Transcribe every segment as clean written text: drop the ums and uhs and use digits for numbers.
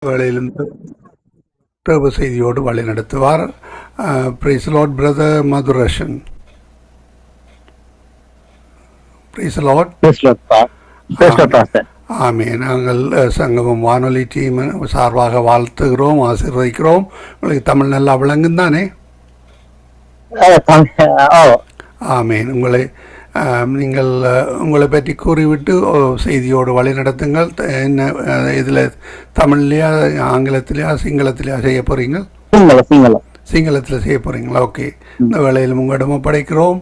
வேளையிலும் தேவ செய்தியோடு வழி நடத்துவார். Praise lord brother Madurashan. Praise lord. ஆமே. நாங்கள் சங்கமம் வானொலி டீம் சார்பாக வாழ்த்துகிறோம், ஆசீர்வதிக்கிறோம். உங்களுக்கு தமிழ் நல்லா விளங்கும் தானே? ஆமேன். நீங்கள் உங்களை பற்றி கூறிவிட்டு செய்தியோடு வழி நடத்துங்கள். என்ன இதில் தமிழ்லையா, ஆங்கிலத்திலையா, சிங்களத்திலையா செய்ய போகிறீங்க? சிங்களத்தில் செய்ய போகிறீங்களா? ஓகே. இந்த வேளையிலும் உங்களிடம் ஒப்படைக்கிறோம்.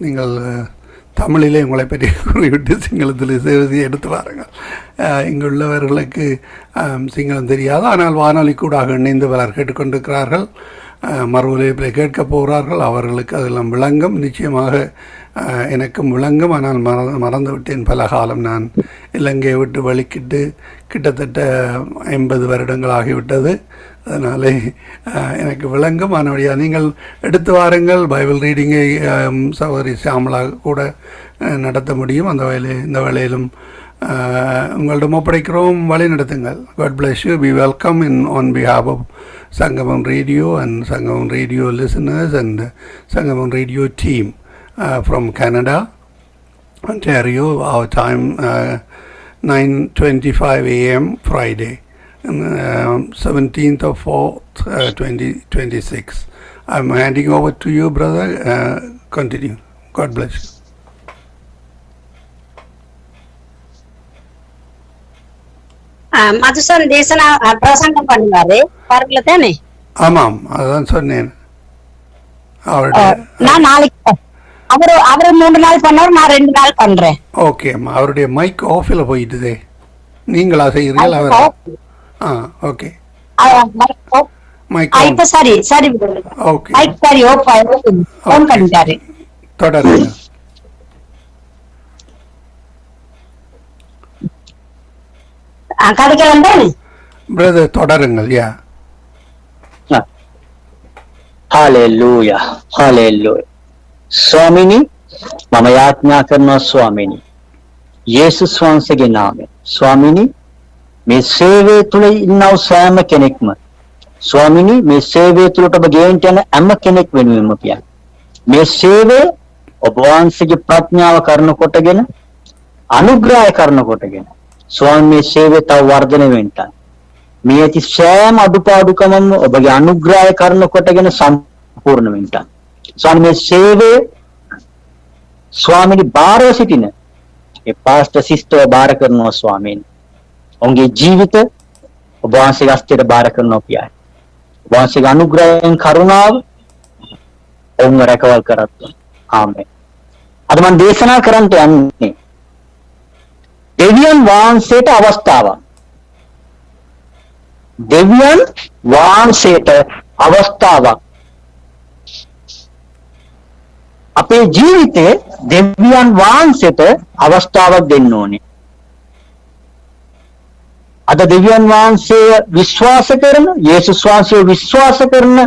நீங்கள் தமிழிலே உங்களை பற்றி கூறிவிட்டு சிங்களத்தில் செய்தி எடுத்து வாருங்கள். இங்குள்ளவர்களுக்கு சிங்களம் தெரியாது, ஆனால் வானொலி கூடாக இணைந்து பலர் கேட்டுக்கொண்டிருக்கிறார்கள். மறுவலைப்பில் கேட்க போகிறார்கள். அவர்களுக்கு அதெல்லாம் விளங்கும். நிச்சயமாக எனக்கும் விளங்கும். ஆனால் மறந்துவிட்டேன். பல காலம் நான் இலங்கையை விட்டு வலிக்கிட்டு கிட்டத்தட்ட 50 வருடங்கள் ஆகிவிட்டது. அதனாலே எனக்கு விளங்கும். ஆனால் நீங்கள் எடுத்து வாருங்கள். பைபிள் ரீடிங்கை சகோதரி சாமலா கூட நடத்த முடியும். இந்த வேளையிலும் உங்களிடம் ஒப்படைக்கிறோம். வழி நடத்துங்கள். God bless you. We welcome on behalf of Sangamam Radio and Sangamam Radio listeners and Sangamam Radio team from Canada, Ontario. Our time 9:25 a.m. Friday, 17th of 4th, 2026. I'm handing over to you, brother. Continue. God bless you. Madhusan தேசனா பிரசங்கம் பண்ணுவாரு பார்க்கல தானே? ஆமாம், அதான் சொன்னேன். நான் நாளைக்கு அவரு 3 நாள் பண்ணாரு, நான் 2 நாள் பண்றேன். ஓகே அம்மா. அவருடைய மைக் ஆஃபில் போயிட்டுதே. நீங்களா செய்கிறீங்களா? அவர் ஓகே. மைக் இப்ப சரி சரி. ஓகே. மைக் சரி ஓபன் பண்ணிட்டாரு. தொடருங்க. பிரதர் தொடருங்கள். யா. हालेलुया हालेलुया. स्वामिनी मम याज्ञा करना स्वामिनी යේසුස් වහන්සේගේ නාමයෙන්. ස්වාමිනී මේ සේවය තුළ ඉන්නව සෑම කෙනෙක්ම ස්වාමිනී මේ සේවය තුළට ඔබ ගේන්ට යන හැම කෙනෙක් වෙනුවෙන්ම පියන්න මේ සේවය ඔබ වහන්සේගේ ප්‍රඥාව කරන කොටගෙන අනුග්‍රහය කරන කොටගෙන ස්වාමී මේ සේවය තව වර්ධනය වෙන්න මේ ඇති සෑම අඩුපාඩුකමම ඔබගේ අනුග්‍රහය කරන කොටගෙන සම්පූර්ණ වෙන්න. ස්වාමී මේ සේවය ස්වාමිනී බාරව සිටින ඒ පාස්ටර් සිස්ටර් බාර කරනවා ස්වාමීන්. ඔවුන්ගේ ජීවිත ඔබ වහන්සේගේ හස්තයට බාර කරනවා පියායි. ඔබ වහන්සේගේ අනුග්‍රහයෙන් කරුණාව ඔවුන්ව රැකවල් කරත්වා. ආමේන්. අද මම දේශනා කරන්න යන්නේ දෙවියන් වහන්සේට අවස්ථාවක්. දෙවියන් වහන්සේට අවස්ථාවක්. අපේ ජීවිතේ දෙවියන් වහන්සේට අවස්ථාවක් දෙන්න ඕනේ. අද දෙවියන් වහන්සේ විශ්වාස කරන, යේසුස් වහන්සේ විශ්වාස කරන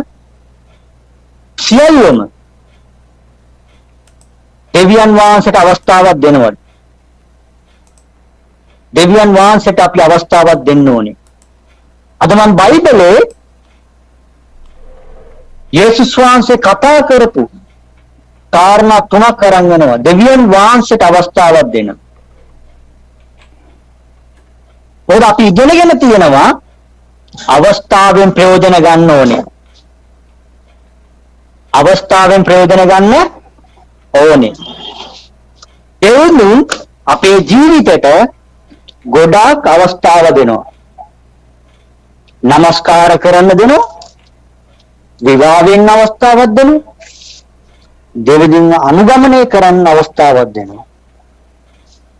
සියල්ලම දෙවියන් වහන්සේට අවස්ථාවක් දෙනවා. දෙවියන් වහන්සේට අපි අවස්ථාවක් දෙන්න ඕනේ. අද මම බයිබලේ යේසුස් වහන්සේ කතා කරපු කාරණා 3ක් අරන් යනවා. දෙවියන් වහන්සේට අවස්ථාවක් දෙන්න. ඕක අපි ඉගෙනගෙන තියෙනවා අවස්ථාවෙන් ප්‍රයෝජන ගන්න ඕනේ. අවස්ථාවෙන් ප්‍රයෝජන ගන්න ඕනේ. එවුන් අපේ ජීවිතේට ගොඩාක් අවස්ථාව දෙනවා. නමස්කාර කරන්න දෙනවා. විවාහ වෙන්න අවස්ථාවක් දෙනවා. දෙවියන් අනුගමනය කරන්න අවස්ථාවක් දෙනවා.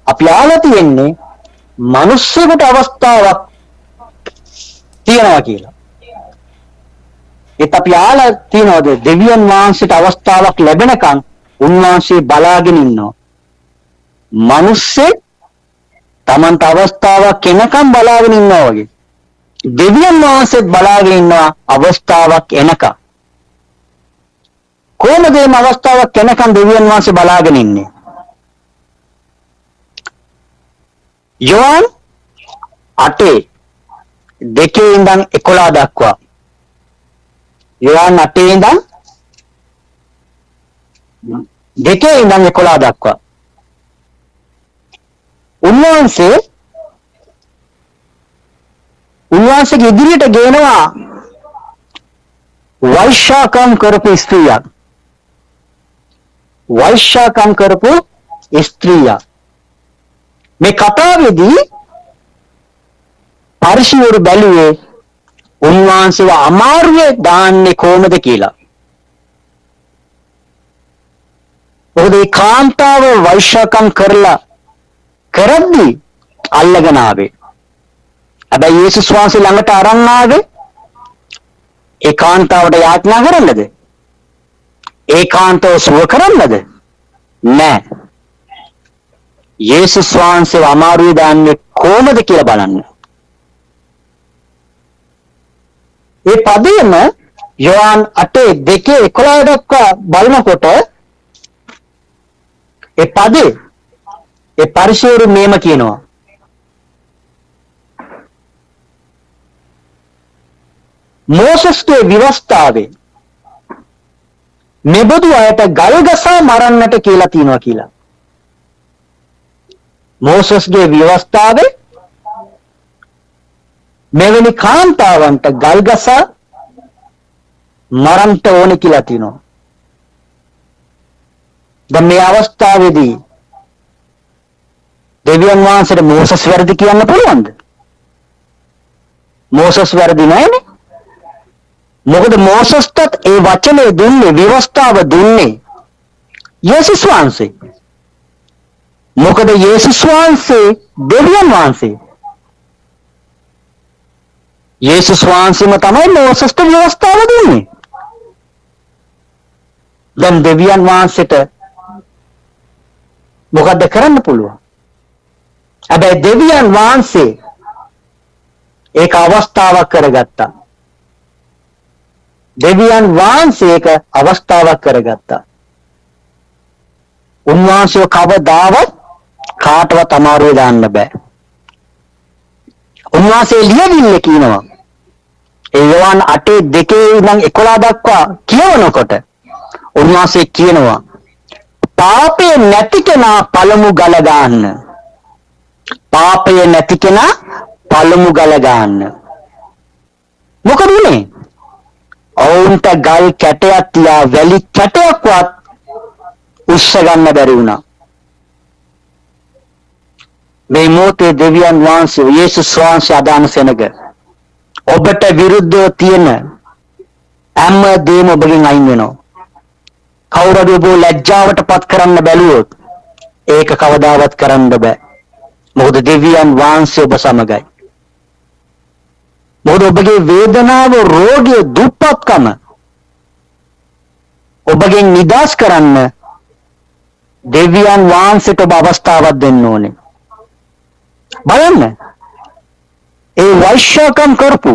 අපි ආලා තියෙන්නේ මිනිස්සුන්ට අවස්ථාවක් තියනවා කියලා. ඒත් අපි ආලා තියනවාද දෙවියන් වහන්සේට අවස්ථාවක් ලැබෙනකන් උන්වහන්සේ බලාගෙන ඉන්නවා. මිනිස්සේ Tamanට අවස්ථාවක් එනකන් බලාගෙන ඉන්නවා වගේ. දෙවියන් වහන්සේත් බලාගෙන ඉන්නවා අවස්ථාවක් එනකන්. කොහොමද මේ අවස්ථාවක් එනකන් දෙවියන් වහන්සේ බලාගෙන ඉන්නේ? යෝහන් 8 2 ඉඳන් 11 දක්වා. යෝහන් 8 ඉඳන් 2 ඉඳන් 11 දක්වා. උන්වහන්සේගේ ඉදිරියට ගේනවා වෛශ්‍යාකම් කරපු ස්ත්‍රියක්. වෛශ්‍යාකම් කරපු ස්ත්‍රියක්. මේ කතාවේදී පරිශීවරු බැලුවේ උන්වහන්සේව අමාරුවේ දාන්නේ කොහොමද කියලා. මොකද ඒ කාන්තාව වෛශ්‍යාකම් කරද්දී අල්ලගෙන ආවේ. හැබැයි යේසුස් වහන්සේ ළඟට අරන් ආවේ ඒ කාන්තාවට යාඥා කරන්නද? ඒ කාන්තාව සුව කරන්නද? නෑ. යේසුස් වහන්සේව අමාරුවේ දාන්නේ කොහොමද කියලා බලන්න. ඒ පදයේම යෝහන් 8:2-11 දක්වා බලනකොට ඒ පදේ ඒ පරිශීවරු මේම කියනවා. මෝසස්ගේ ව්‍යවස්ථාවේ මෙබඳු අයට ගල් ගසා මරන්නට කියලා තියෙනවා කියලා. මෝසස්ගේ ව්‍යවස්ථාවේ මෙවැනි කාන්තාවන්ට ගල් ගසා මරන්නට ඕන කියලා තියෙනවා. දැන් මේ අවස්ථාවේදී දෙවියන් වහන්සේට මෝසස් වැරදි කියන්න පුළුවන්ද? මෝසස් වැරදි නෑනේ. මොකද මෝසස්ටත් ඒ වචනේ දුන්නේ ව්‍යවස්ථාව දුන්නේ යේසුස් වහන්සේ. මොකද යේසුස් වහන්සේ දෙවියන් වහන්සේ. යේසුස් වහන්සේම තමයි මෝසස්ට ව්‍යවස්ථාව දුන්නේ. දැන් දෙවියන් වහන්සේට මොකද්ද කරන්න පුළුවන්? හැබැයි දෙවියන් වහන්සේ ඒක අවස්ථාවක් කරගත්තා. දෙවියන් වහන්සේ ඒක අවස්ථාවක් කරගත්තා. උන්වහන්සේව කවදාවත් කාටවත් අමාරුවේ දාන්න බෑ. උන්වහන්සේ ලියවිල්ල කියනවා. ඒ යෝහන් 8:2 ඉඳන් 11 දක්වා කියවනකොට උන්වහන්සේ කියනවා පාපය නැති කෙනා පළමු ගල ගන්න. පාපය නැති කෙනා පළමු ගල ගන්න. මොකද උනේ? ඔවුන්ට ගල් කැටයක් තියා වැලි කැටයක්වත් උස්ස ගන්න බැරි වුණා. මේ මොහොතේ දෙවියන් වහන්සේ යේසුස් වහන්සේ අදාන සෙනග ඔබට විරුද්ධව තියෙන හැම දෙයක්ම ඔබගෙන් අයින් වෙනවා. කවුරුද ඔබ ලැජ්ජාවට පත් කරන්න බැලුවොත් ඒක කවදාවත් කරන්න බෑ. මොකද දෙවියන් වහන්සේ ඔබ සමගයි. මොකද ඔබගේ වේදනාව, රෝගය, දුප්පත්කම ඔබගෙන් නිදහස් කරන්න දෙවියන් වහන්සේට ඔබ අවස්ථාවක් දෙන්න ඕනේ. බලන්න. ඒ වෛශ්‍යකම් කරපු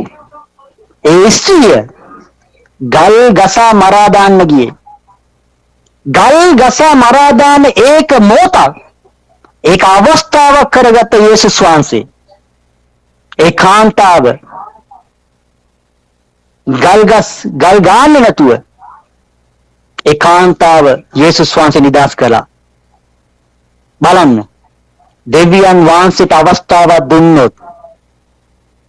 ඒ ස්ත්‍රිය ගල් ගසා මරා දාන්න ගියේ. ගල් ගසා මරා දාන ඒක මොහොතක්. ඒක අවස්ථාවක් කරගත්ත යේසුස් වහන්සේ. ඒ කාන්තාව ගල් ගාන්නේ නැතුව ඒ කාන්තාව යේසුස් වහන්සේ නිදහස් කළා. බලන්න. දෙවියන් වහන්සේට අවස්ථාවක් දුන්නොත්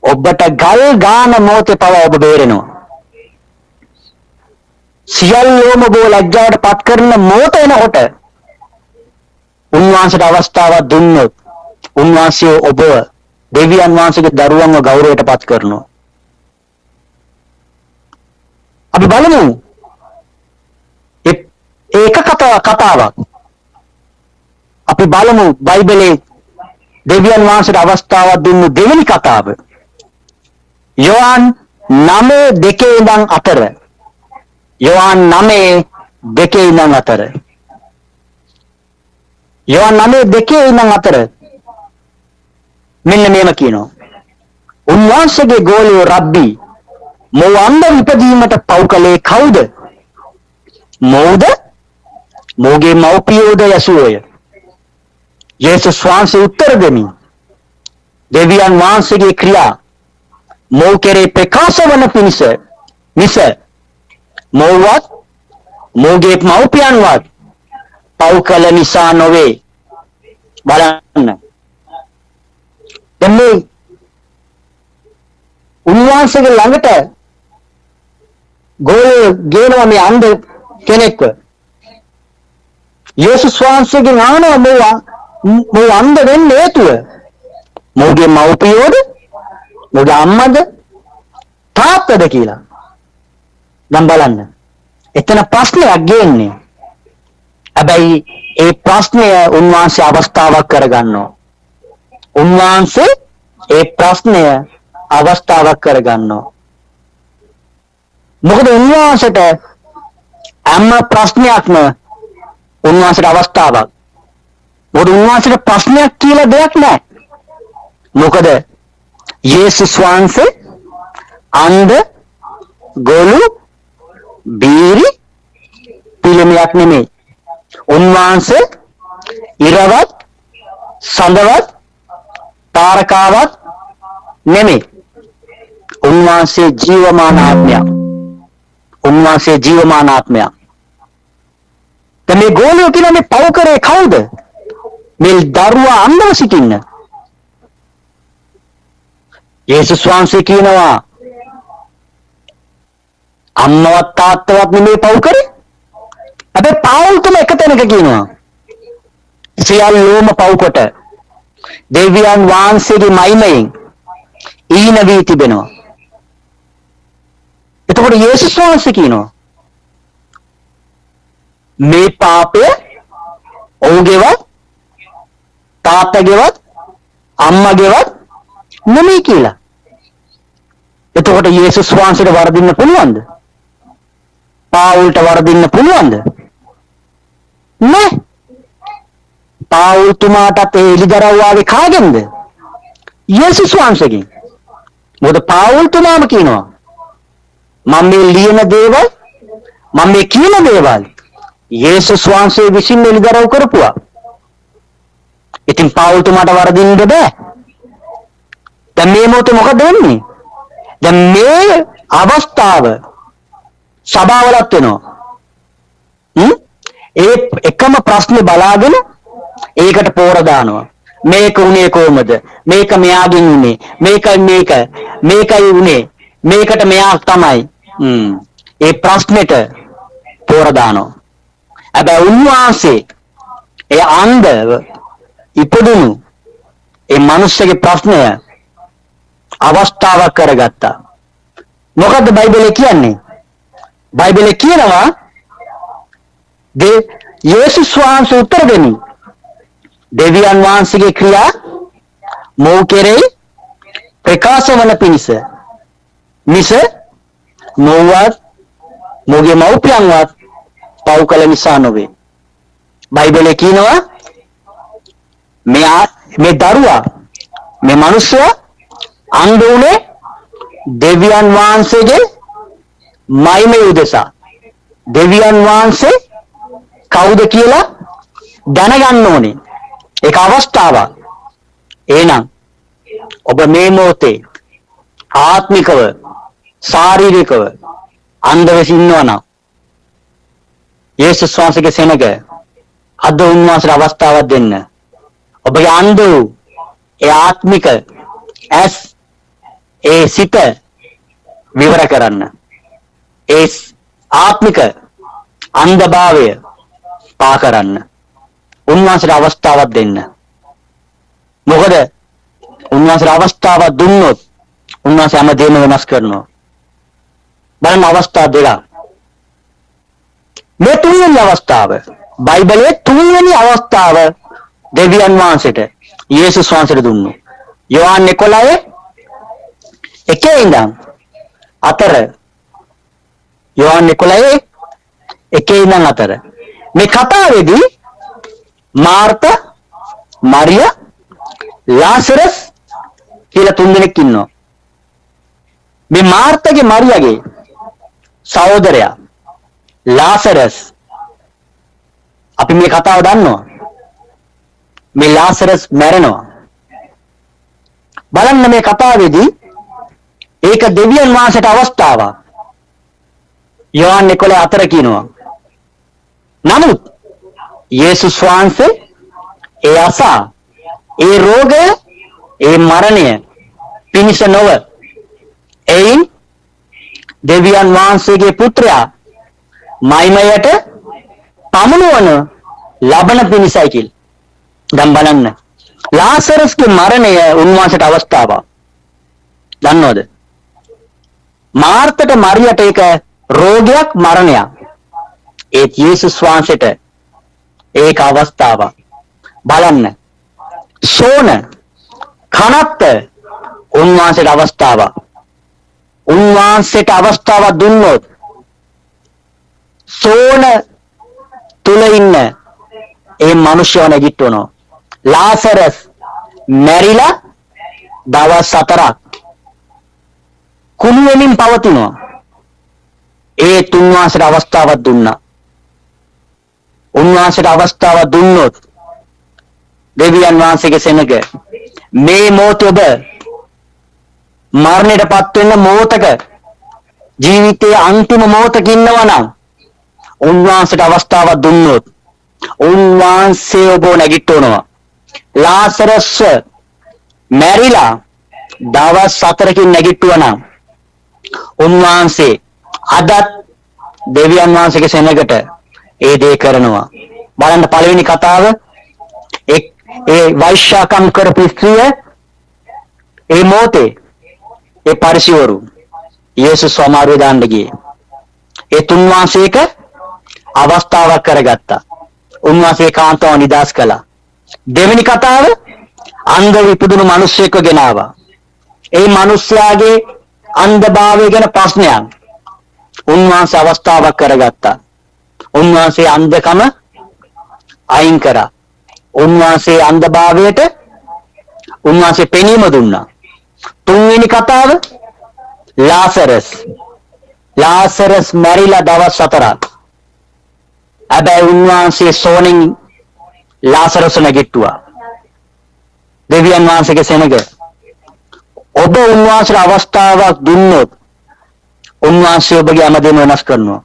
ඔබට ගල් ගාන මොහොතේ පව ඔබ බේරෙනවා. සියල්ලෝම ඔබ ලැජ්ජාවට පත් කරන මොහොත එනකොට උන්වහන්සේට අවස්ථාවක් දුන්නොත් උන්වහන්සේ ඔබ දෙවියන් වහන්සේගේ දරුවන්ව ගෞරවයට පත් කරනවා. අපි බලමු ඒක කතාවක්. අපි බලමු බයිබලයේ දෙවියන් වහන්සේට අවස්ථාවක් දුන්නු දෙවෙනි කතාව. යෝහන් 9:2 ඉඳන් 4. යෝහන් 9:2 ඉඳන් 4. යෝහන් 9:2 ඉඳන් 4. මෙන්න මේම කියනවා. උන්වහන්සේගේ ගෝලිය රබ්බි මොව අන්ධ ඉපදීමට පව් කළේ කවුද? මොවුද? මොගේ මව්පියෝද යසුවය. යේසුස් වහන්සේ උත්තර දෙමින් දෙවියන් වහන්සේගේ ක්‍රියා මොහු කෙරේ ප්‍රකාශ වන පිණිස මිස මොහුවත් මොහුගේ මව්පියන්වත් පව් කළ නිසා නොවේ. බලන්න. දැන් මේ උන්වහන්සේගේ ළඟට ගෝලය ගේනවා මේ අන්ධ කෙනෙක්ව. යේසුස් වහන්සේගෙන් අහනවා මොහු අන්ධ වෙන්න හේතුව මොහුගේ මව්පියෝද මොහුගේ අම්මද තාත්තද කියලා. දැන් බලන්න. එතන ප්‍රශ්නයක් ගේන්නේ. හැබැයි ඒ ප්‍රශ්නය උන්වහන්සේ අවස්ථාවක් කරගන්නවා. උන්වහන්සේ ඒ ප්‍රශ්නය අවස්ථාවක් කරගන්නවා. මොකද උන්වහන්සේට හැම ප්‍රශ්නයක්ම උන්වහන්සේට අවස්ථාවක්. මොකද උන්වහන්සේට ප්‍රශ්නයක් කියලා දෙයක් නැහැ. මොකද යේසුස් වහන්සේ අන්ධ ගොළු බීරි පිළිමයක් නෙමෙයි. උන්වහන්සේ ඉරවත් සඳවත් තාරකාවක් නෙමෙයි. උන්වහන්සේ ජීවමාන ආත්මයක්. උන්වහන්සේ ජීවමාන ආත්මයක්. දැන් මේ ගෝලියෝ කියන මේ පව් කරේ කවුද? මේ දරුවා අන්ධව සිටින්න. යේසුස් වහන්සේ කියනවා අම්මවත් තාත්තවත් නෙමෙයි පව් කරේ. හැබැයි පාවුල් තුම එක තැනක කියනවා සියල්ලෝම පව් කොට දෙවියන් වහන්සේගේ මහිමයෙන් ඊන වී තිබෙනවා. එතකොට යේසුස් වහන්සේ කියනවා මේ පාපය ඔහුගේවත් තාත්තගේවත් අම්මගේවත් නෙමෙයි කියලා. එතකොට යේසුස් වහන්සේට වරදින්න පුළුවන්ද? පාවුල්ට වරදින්න පුළුවන්ද? නෑ. පාවුල් තුමාටත් ඒ එලිදරව් ආවේ කාගෙන්ද? යේසුස් වහන්සේගෙන්. මොකද පාවුල් තුමාම කියනවා මම මේ ලියන දේවල් මම මේ කියන දේවල් යේසුස් වහන්සේ විසින් එලිදරව් කරපුවා. ඉතින් පාවුල් තුමාට වරදින්න බෑ. දැන් මේ මොහොතේ මොකද වෙන්නේ? දැන් මේ අවස්ථාව සභාවලත් වෙනවා. ඒ එකම ප්‍රශ්නේ බලාගෙන ඒකට පෝර දානවා. මේක උනේ කොහමද? මේක මෙයාගෙන් උනේ. මේකයි උනේ. මේකට මෙයා තමයි. ඒ ප්‍රශ්නෙට පෝර දානවා. හැබැයි උන්වහන්සේ ඒ අන්ධව ඉපදුණු ඒ මිනිස්සගේ ප්‍රශ්නය අවස්ථාවක් කරගත්තා. මොකද්ද බයිබලයේ කියන්නේ? බයිබලයේ කියනවා යේසුස් වහන්සේ උත්තර දෙමි. දෙවියන් වහන්සේගේ ක්‍රියා මොහු කෙරෙහි ප්‍රකාශ වන පිණිස මිස මොහුවත් මොහුගේ මව්පියන්වත් පව් කළ නිසා නොවේ. බයිබලයේ කියනවා මේ දරුවා මේ මිනිස්සයා අන්ධ උනේ දෙවියන් වහන්සේගේ මහිමය උදෙසා. දෙවියන් වහන්සේ කවුද කියලා දැනගන්න ඕනේ. ඒක අවස්ථාවක්. එහෙනම් ඔබ මේ මොහොතේ ආත්මිකව ශාරීරිකව අන්ධව ඉන්නවා නම් යේසුස් වහන්සේගේ සෙනග අද උන්වහන්සේට අවස්ථාවක් දෙන්න. ඔබගේ අන්ධ වූ ඒ ආත්මික ඇස් ඒ සිත විවර කරන්න. ඒ ආත්මික අන්ධභාවය පා කරන්න. උන්වහන්සේට අවස්ථාවක් දෙන්න. මොකද උන්වහන්සේට අවස්ථාවක් දුන්නොත් උන්වහන්සේ හැමදේම වෙනස් කරනවා. බලන්න අවස්ථා දෙකක්. මේ තුන්වෙනි අවස්ථාව බයිබලයේ තුන්වෙනි අවස්ථාව දෙවියන් වහන්සේට යේසුස් වහන්සේට දුන්නු. යෝහන් 11 ඉඳන් 4 යෝහන් 11 ඉඳන් 4 මේ කතාවේදී මාර්තා මරියා ලාසරස් කියලා තුන් දෙනෙක් ඉන්නවා. මේ මාර්තාගේ මරියාගේ සහෝදරයා ලාසරස් අපි මේ කතාව දන්නවා. මේ ලාසරස් මැරෙනවා. බලන්න මේ කතාවේදී දෙවියන් වහන්සේට අවස්ථාවක්. යෝහන් 11:4 කියනවා. නමුත් යේසුස් වහන්සේ ඒ අසා ඒ රෝගය ඒ මරණය පිණිස නොව එයින් දෙවියන් වහන්සේගේ පුත්‍රයා මහිමයට පමුණුවන ලබන පිණිසයි කියලා. දැන් බලන්න. ලාසරස්ගේ මරණය උන්වහන්සේට අවස්ථාවක්. දන්නවද? මාර්තට මරියට ඒක රෝගයක් මරණයක්. ඒ යේසුස් වහන්සේට ඒක අවස්ථාවක්. බලන්න. සෝන කනත්ත උන්වහන්සේට අවස්ථාවක්. උන්වහන්සේට අවස්ථාවක් දුන්නොත් සෝන තුල ඉන්න ඒ මිනිස්සු නැගිටවනවා. ලාසරස් මැරිලා දවස් 4ක් කුණු වෙමින් පවතිනවා. ඒ තුන්වහන්සේට අවස්ථාවක් දුන්නා. උන්වහන්සේට අවස්ථාවක් දුන්නොත් දෙවියන් වහන්සේගේ සෙනග මේ මොහොතේ ඔබ මරණයටපත් වෙන මොහොතක ජීවිතයේ අන්තිම මොහොතක ඉන්නවා නම් උන්වහන්සේට අවස්ථාවක් දුන්නොත් උන්වහන්සේ ඔබ නැගිටවනවා. ලාසරස් මැරිලා දවස් 4කින් නැගිටුවා නම් උන්වහන්සේ අදත් දෙවියන් වහන්සේගේ සෙනගට ඒ දේ කරනවා. බලන්න පළවෙනි කතාව ඒ වෛශ්‍යාකම් කරපු ස්ත්‍රිය ඒ මොහොතේ ඒ පරිසවරු යේසුස් සමාරුවේ දාන්න ගියේ. ඒ තුන්වහන්සේක අවස්ථාවක් කරගත්තා. උන්වහන්සේ කාන්තාව නිදාස් කළා. දෙවෙනි කතාව අන්ධ විපදුණු මිනිස්සෙක්ව ගෙනාවා. ඒ මිනිස්යාගේ අන්ධභාවය ගැන ප්‍රශ්නයක්. උන්වහන්සේ අවස්ථාවක් කරගත්තා. උන්වහන්සේ අන්ධකම අයින් කරා. උන්වහන්සේ අන්ධභාවයට උන්වහන්සේ පෙනීම දුන්නා. තුන්වෙනි කතාව ලාසරස් මැරිලා දවස් 4ක්. හැබැයි උන්වහන්සේ සෝනෙන් ලාසරස් නැගිට්ටුවා. දෙවියන් වහන්සේගේ සෙනග ඔබ උන්වහන්සේට අවස්ථාවක් දුන්නොත් උන්වහන්සේ ඔබගේ හැමදේම වෙනස් කරනවා.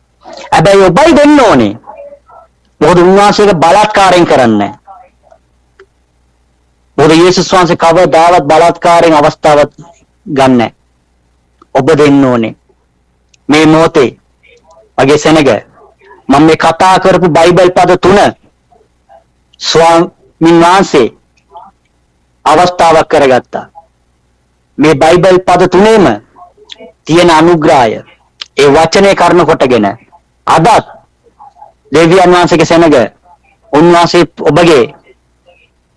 හැබැයි ඔබයි දෙන්න ඕනේ. මොකද උන්වහන්සේක බලත්කාරයෙන් කරන්නේ නැහැ. මොකද යේසුස් වහන්සේ කවදාවත් බලත්කාරයෙන් අවස්ථාවක් ගන්නෑ. ඔබ දෙන්න ඕනේ. මේ මොහොතේ මගේ සෙනග මම මේ කතා කරපු බයිබල් පද 3 ස්වාමීන් වහන්සේ අවස්ථාවක් කරගත්තා. මේ බයිබල් පද 3ෙම තියෙන අනුග්‍රහය ඒ වචනේ කරන කොටගෙන අදත් දෙවියන් වහන්සේගේ සෙනග උන්වහන්සේ ඔබගේ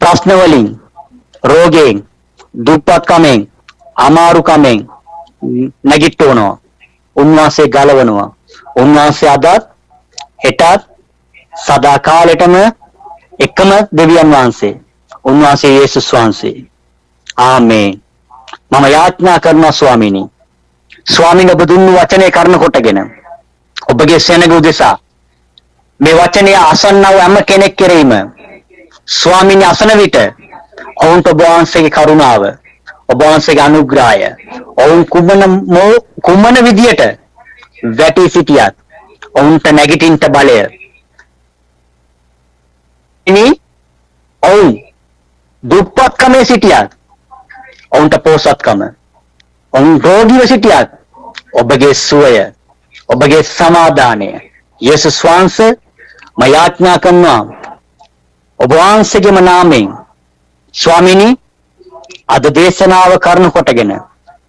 ප්‍රශ්න වලින් රෝගයෙන් දුප්පත්කමෙන් අමාරුකමෙන් නැගිටවනවා. උන්වහන්සේ ගලවනවා. උන්වහන්සේ අදත් හෙටත් සදා කාලෙටම එකම දෙවියන් වහන්සේ. උන්වහන්සේ යේසුස් වහන්සේ. ආමේන්. මම යාඥා කරනවා ස්වාමීනි. ස්වාමීන් ඔබ දුන්නු වචනේ කරන කොටගෙන ඔබගේ සෙනග උදෙසා මේ වචනේ අසන්නව හැම කෙනෙක් කෙරෙහිම ස්වාමීනි අසන විට ඔවුන්ට ඔබ වහන්සේගේ කරුණාව ඔබ වහන්සේගේ අනුග්‍රහය ඔවුන් කුමන විදියට වැටි සිටියත් ඔවුන්ට නැගිටින්න බලය ඉනි ඔවුන් දුප්පත්කමේ සිටියත් ඔවුන්ට පොහොසත්කම ඔවුන් රෝගීව සිටියත් ඔබගේ සුවය ඔබගේ සමාදානය යේසුස් වහන්සේ මම යාඥා කරනවා ඔබ වහන්සේගේම නාමයෙන් ස්වාමීනි අද දේශනාව කරන කොටගෙන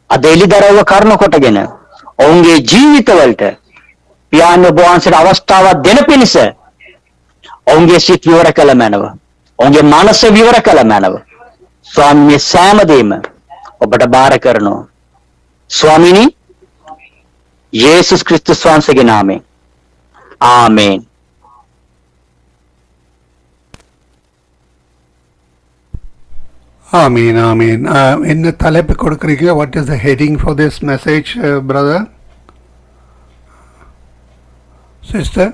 අද එළිදරව්ව කරන කොටගෙන ඔවුන්ගේ ජීවිතවලට පියාණන් ඔබ වහන්සේට අවස්ථාවක් දෙන පිණිස ඔවුන්ගේ සිත් විවර කළ මැනව ඔවුන්ගේ මනස විවර කළ මැනව ස්වාමීනි සෑමදේම ඔබට බාර කරනවා ස්වාමීනි යේසුස් ක්‍රිස්තුස් වහන්සේගේ නාමයෙන් ආමේන්. Amen, amen. In the தலைப்பு கொடுக்கிறீங்க, what is the heading for this message, brother? Sister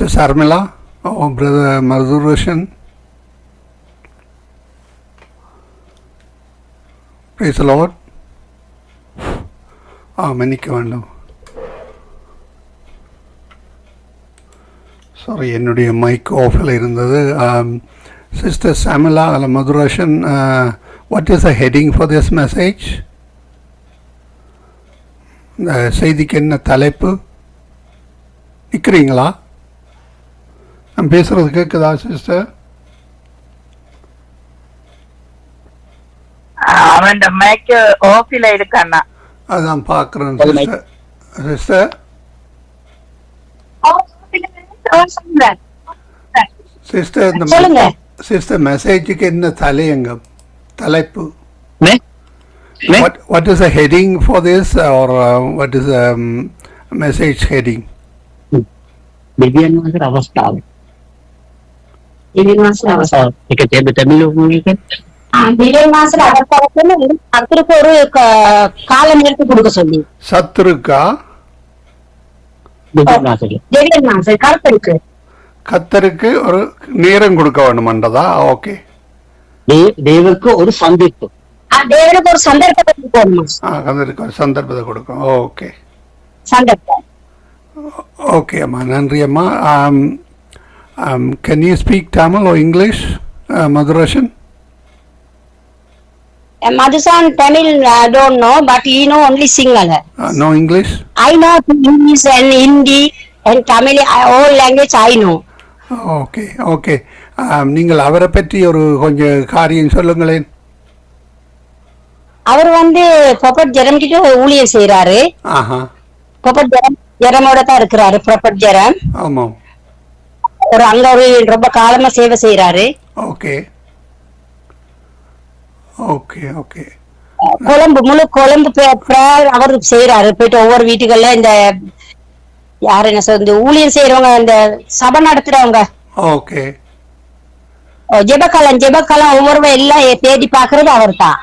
Sarmila or brother Madhur Roshan? Praise the Lord. மன்னிக்க வேண்டும், சாரி, என்னுடைய மைக் ஆஃபில் இருந்தது. சிஸ்டர் சாமிலா அல்ல Madurashan, what is the heading for this message? இந்த செய்திக்கு என்ன தலைப்பு? நிற்கிறீங்களா? நான் பேசுகிறது கேட்குதா சிஸ்டர்? அவன் மைக் ஆஃபில இருக்கானா? அதான் பார்க்குறேன் சிஸ்டர். சிஸ்டர் சிஸ்டர் இந்த சொல்லுங்க. சிஸ்டர் மெசேஜுக்கு என்ன தலைப்பு? What is the heading for this, or what is the message heading? Bibyan Master Avastal. Bibyan Master Avastal. Ikatnya betul mungkin. Billion master அவர்களுக்கு கர்த்தருக்கு ஒரு காலம் எடுத்து கொடுக்க சொல்லி. சத்துருக்கா? Bibyan Master. பிலியன் மாஸ்டர் கர்த்தருக்கு ஒரு நேரம் கொடுக்க வேண்டுமன்றதா? ஓகே. தேவருக்கு ஒரு சந்திப்பு, தேவனுக்கு ஒரு சந்தர்ப்பத்தை கொடுக்கணும். கர்த்தருக்கு ஒரு சந்தர்ப்பத்தை கொடுக்கும். ஓகே சந்தர்ப்பம். ஓகே அம்மா, நன்றி அம்மா. Can you speak Tamil or English, Madhurashan? Madhusan Tamil I don't know, but he know only Sinhala. No English? I know English and Hindi and Tamil, all language I know. Okay okay. நீங்கள் அவரை பற்றி ஒரு கொஞ்சம் காரியம் சொல்லுங்களேன். அவர் property ஜெரம் கிட்ட ஊழியர் செய்யறாரு. ப்ராப்பர்ட் ஜெரமோட தான் இருக்கிறாரு. ப்ராப்பர்ட் ஜெரம் ஆமாம், ஒரு அங்க ஒரு ரொம்ப காலமா சேவை செய்யறாரு. Okay okay okay. முழு கொழும்பு அவர் செய்யறாரு. போயிட்டு ஒவ்வொரு வீட்டுகள்ல இந்த யாரு என்ன சொல்றது, ஊழியர் செய்யறவங்க, இந்த சபை நடத்துறவங்க, ஓகே, ஜெபக்காலம் ஒவ்வொரு எல்லாம் தேடி பாக்குறது அவர் தான்.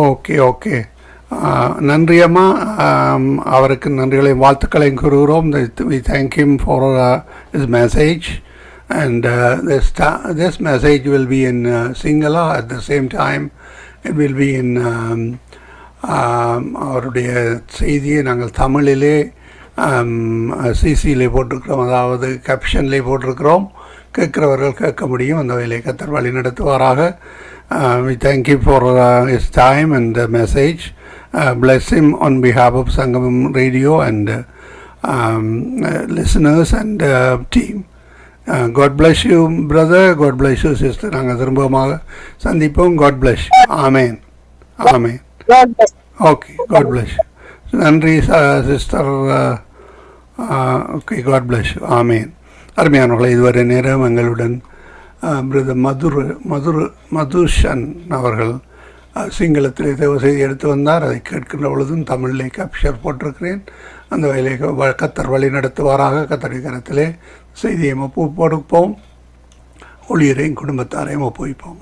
Okay okay. நன்றி அம்மா. அவருக்கு நன்றிகளையும் வாழ்த்துக்களையும் கூறுகிறோம். We thank him for his message, and this message will be in Sinhala. At the same time it will be in அவருடைய செய்தியை நாங்கள் தமிழிலே சிசியிலே போட்டிருக்கிறோம், அதாவது கேப்ஷன்லே போட்டிருக்கிறோம். கேட்கிறவர்கள் கேட்க முடியும். அந்த வேலையை கர்த்தர் வழி நடத்துவாராக. We thank you for his time and the message. Bless him on behalf of Sangamam Radio and listeners and team. God bless you brother. God bless you sister. நாங்கள் திரும்பமாக சந்திப்போம். God bless you. Amen. Amen. Okay, God bless you. நன்றி sister. Okay, God bless you. Amen. அருமையானவர்களை, இதுவரை நேரம் எங்களுடன் brother Madushan அவர்கள் சிங்களத்தில் தேவ செய்தி எடுத்து வந்தார். அதை கேட்கின்ற பொழுதும் தமிழிலே கேப்சர் போட்டிருக்கிறேன். அந்த வேலையை கத்தர் வழி நடத்துவாராக. கத்தருடைய கரத்திலே செய்தியை ஒப்பு கொடுப்போம். ஊழியரையும் குடும்பத்தாரையும் ஒப்புவிப்போம்.